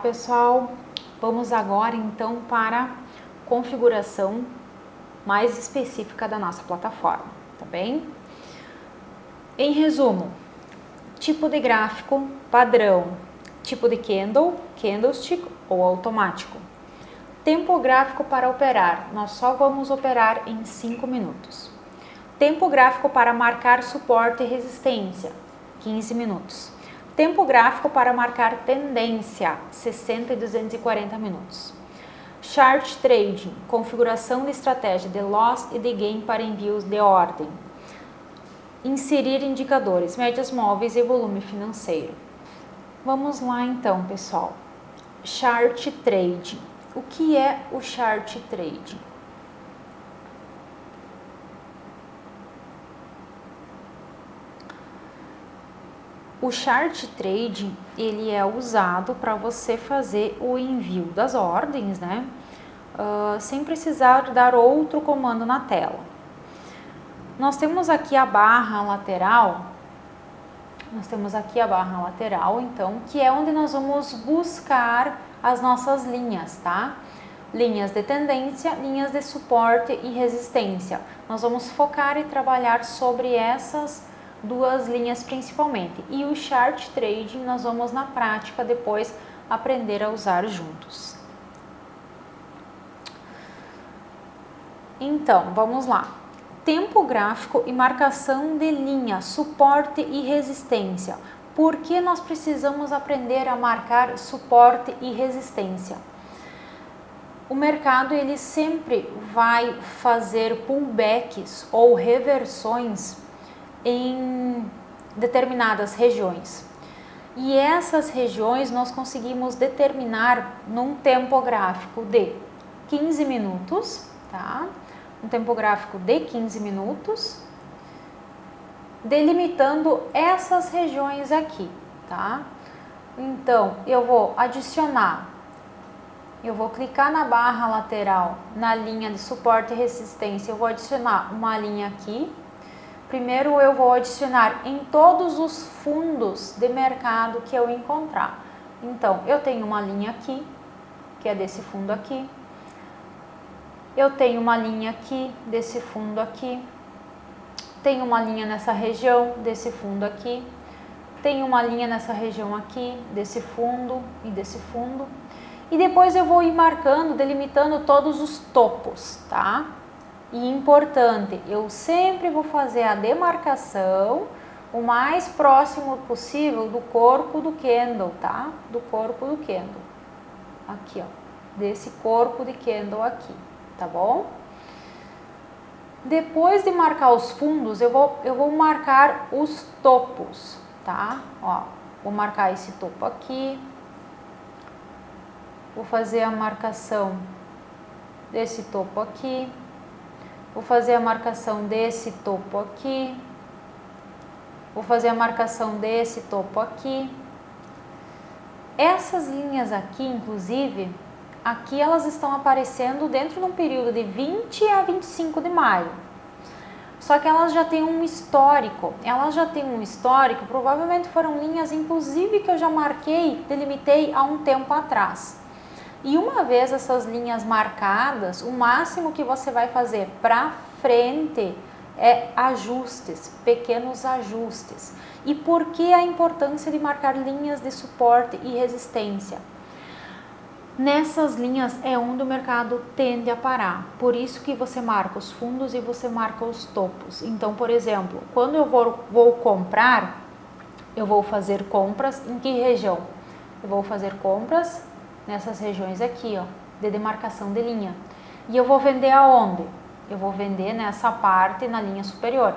pessoal, vamos agora então para a configuração mais específica da nossa plataforma, tá bem? Em resumo, tipo de gráfico, padrão, tipo de candle, candlestick ou automático. Tempo gráfico para operar, nós só vamos operar em 5 minutos. Tempo gráfico para marcar suporte e resistência, 15 minutos. Tempo gráfico para marcar tendência, 60 e 240 minutos. Chart Trading, configuração de estratégia de loss e de gain para envios de ordem. Inserir indicadores, médias móveis e volume financeiro. Vamos lá então, pessoal. Chart Trading. O que é o Chart Trading? O Chart Trading, ele é usado para você fazer o envio das ordens, né? Sem precisar dar outro comando na tela. Nós temos aqui a barra lateral, então, que é onde nós vamos buscar as nossas linhas, tá? Linhas de tendência, linhas de suporte e resistência. Nós vamos focar e trabalhar sobre essas duas linhas principalmente. E o Chart Trading nós vamos na prática depois aprender a usar juntos. Então, vamos lá. Tempo gráfico e marcação de linha, suporte e resistência. Por que nós precisamos aprender a marcar suporte e resistência? O mercado ele sempre vai fazer pullbacks ou reversões em determinadas regiões. E essas regiões nós conseguimos determinar num tempo gráfico de 15 minutos, tá? Um tempo gráfico de 15 minutos, delimitando essas regiões aqui, tá? Então, eu vou adicionar, eu vou clicar na barra lateral, na linha de suporte e resistência, eu vou adicionar uma linha aqui. Primeiro eu vou adicionar em todos os fundos de mercado que eu encontrar. Então, eu tenho uma linha aqui, que é desse fundo aqui. Eu tenho uma linha aqui, desse fundo aqui. Tenho uma linha nessa região, desse fundo aqui. Tenho uma linha nessa região aqui, desse fundo e desse fundo. E depois eu vou ir marcando, delimitando todos os topos, tá? E importante, eu sempre vou fazer a demarcação o mais próximo possível do corpo do candle, tá? Do corpo do candle. Aqui, ó. Desse corpo de candle aqui, tá bom? Depois de marcar os fundos, eu vou marcar os topos, tá? Ó, vou marcar esse topo aqui. Vou fazer a marcação desse topo aqui. Vou fazer a marcação desse topo aqui. Vou fazer a marcação desse topo aqui. Essas linhas aqui, inclusive, aqui elas estão aparecendo dentro de um período de 20 a 25 de maio. Só que elas já têm um histórico. Provavelmente foram linhas, inclusive, que eu já marquei, delimitei há um tempo atrás. E uma vez essas linhas marcadas, o máximo que você vai fazer para frente é ajustes, pequenos ajustes. E por que a importância de marcar linhas de suporte e resistência? Nessas linhas é onde o mercado tende a parar. Por isso que você marca os fundos e você marca os topos. Então, por exemplo, quando eu vou comprar, eu vou fazer compras em que região? Eu vou fazer compras nessas regiões aqui, ó, de demarcação de linha. E eu vou vender aonde? Eu vou vender nessa parte, na linha superior.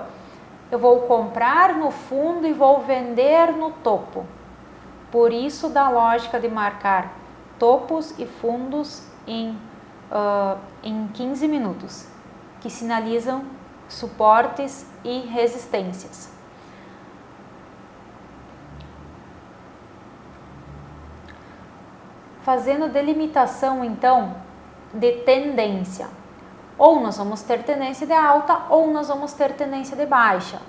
Eu vou comprar no fundo e vou vender no topo. Por isso da lógica de marcar topos e fundos em 15 minutos, que sinalizam suportes e resistências. Fazendo delimitação, então, de tendência. Ou nós vamos ter tendência de alta ou nós vamos ter tendência de baixa.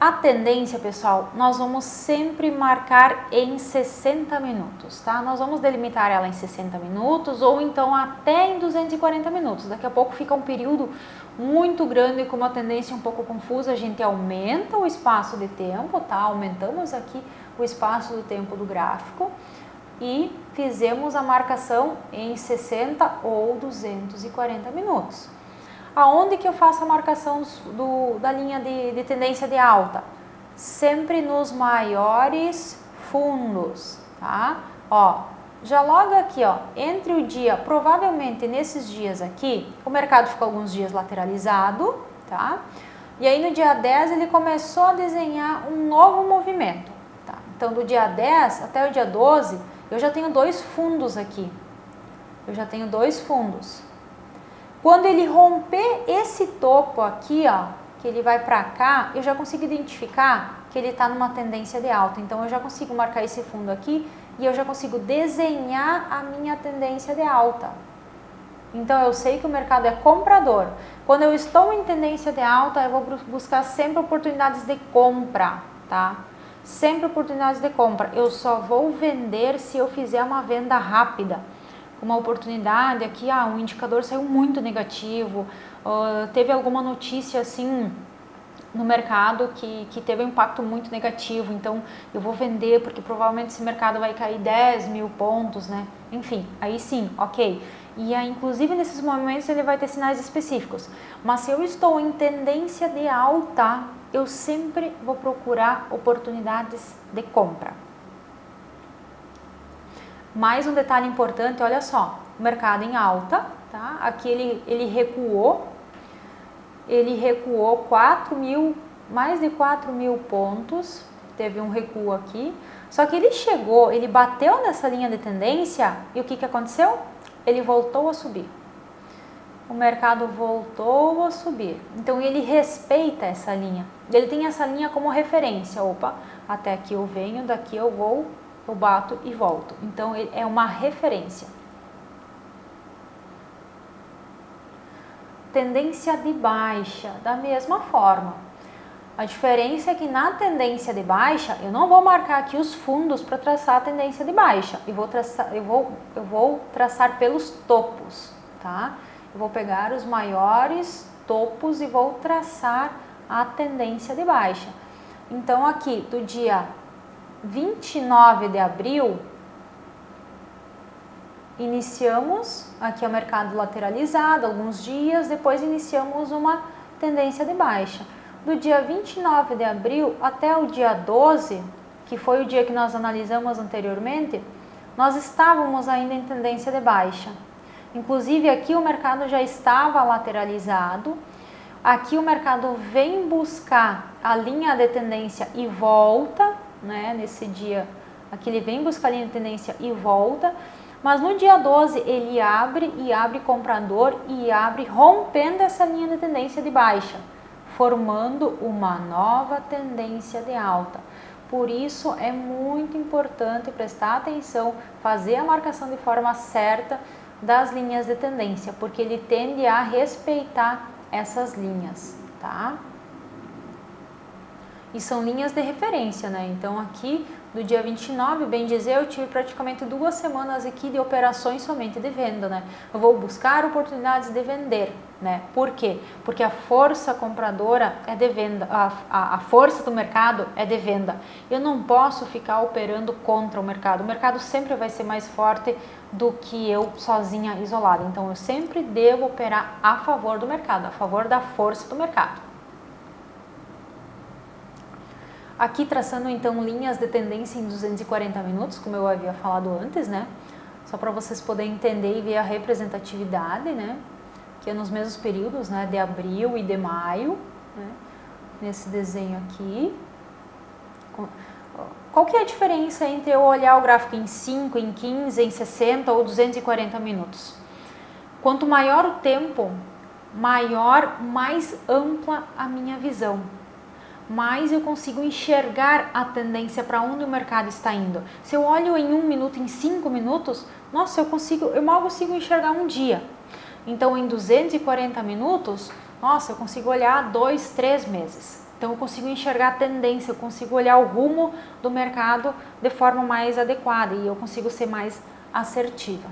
A tendência, pessoal, nós vamos sempre marcar em 60 minutos, tá? Nós vamos delimitar ela em 60 minutos ou então até em 240 minutos. Daqui a pouco fica um período muito grande com uma tendência um pouco confusa, a gente aumenta o espaço de tempo, tá? Aumentamos aqui o espaço do tempo do gráfico e fizemos a marcação em 60 ou 240 minutos. Aonde que eu faço a marcação da linha de tendência de alta? Sempre nos maiores fundos, tá? Ó, já logo aqui, ó, entre o dia, provavelmente nesses dias aqui, o mercado ficou alguns dias lateralizado, tá? E aí no dia 10 ele começou a desenhar um novo movimento, tá? Então do dia 10 até o dia 12, eu já tenho dois fundos aqui. Eu já tenho dois fundos. Quando ele romper esse topo aqui, ó, que ele vai para cá, eu já consigo identificar que ele está numa tendência de alta. Então, eu já consigo marcar esse fundo aqui e eu já consigo desenhar a minha tendência de alta. Então, eu sei que o mercado é comprador. Quando eu estou em tendência de alta, eu vou buscar sempre oportunidades de compra, tá? Sempre oportunidades de compra. Eu só vou vender se eu fizer uma venda rápida. Uma oportunidade aqui, um indicador saiu muito negativo, teve alguma notícia assim no mercado que teve um impacto muito negativo, então eu vou vender porque provavelmente esse mercado vai cair 10 mil pontos, né? Enfim, aí sim, ok. E aí, inclusive nesses momentos ele vai ter sinais específicos, mas se eu estou em tendência de alta, eu sempre vou procurar oportunidades de compra. Mais um detalhe importante, olha só, o mercado em alta, tá? Aqui ele recuou 4.000, mais de 4.000 pontos, teve um recuo aqui, só que ele bateu nessa linha de tendência e o que aconteceu? Ele voltou a subir. O mercado voltou a subir, então ele respeita essa linha, ele tem essa linha como referência, opa, até aqui eu venho, daqui eu vou, eu bato e volto. Então, é uma referência. Tendência de baixa, da mesma forma. A diferença é que na tendência de baixa, eu não vou marcar aqui os fundos para traçar a tendência de baixa. Eu vou traçar pelos topos, tá? Eu vou pegar os maiores topos e vou traçar a tendência de baixa. Então, aqui, do dia 29 de abril, iniciamos aqui o mercado lateralizado, alguns dias, depois iniciamos uma tendência de baixa. Do dia 29 de abril até o dia 12, que foi o dia que nós analisamos anteriormente, nós estávamos ainda em tendência de baixa. Inclusive aqui o mercado já estava lateralizado, aqui o mercado vem buscar a linha de tendência e volta, né? Nesse dia aqui ele vem buscar a linha de tendência e volta, mas no dia 12 ele abre comprador e abre rompendo essa linha de tendência de baixa, formando uma nova tendência de alta. Por isso é muito importante prestar atenção, fazer a marcação de forma certa das linhas de tendência, porque ele tende a respeitar essas linhas, tá? E são linhas de referência, né? Então aqui do dia 29, bem dizer, eu tive praticamente 2 semanas aqui de operações somente de venda, né? Eu vou buscar oportunidades de vender, né? Por quê? Porque a força compradora é de venda, a força do mercado é de venda. Eu não posso ficar operando contra o mercado sempre vai ser mais forte do que eu sozinha, isolada. Então eu sempre devo operar a favor do mercado, a favor da força do mercado. Aqui traçando então linhas de tendência em 240 minutos, como eu havia falado antes, né? Só para vocês poderem entender e ver a representatividade, né? Que é nos mesmos períodos, né? De abril e de maio, né? Nesse desenho aqui. Qual que é a diferença entre eu olhar o gráfico em 5, em 15, em 60 ou 240 minutos? Quanto maior o tempo, mais ampla a minha visão. Mais eu consigo enxergar a tendência para onde o mercado está indo. Se eu olho em 1 minuto, em 5 minutos, nossa, eu mal consigo enxergar um dia. Então, em 240 minutos, nossa, eu consigo olhar 2, 3 meses. Então eu consigo enxergar a tendência, eu consigo olhar o rumo do mercado de forma mais adequada e eu consigo ser mais assertiva.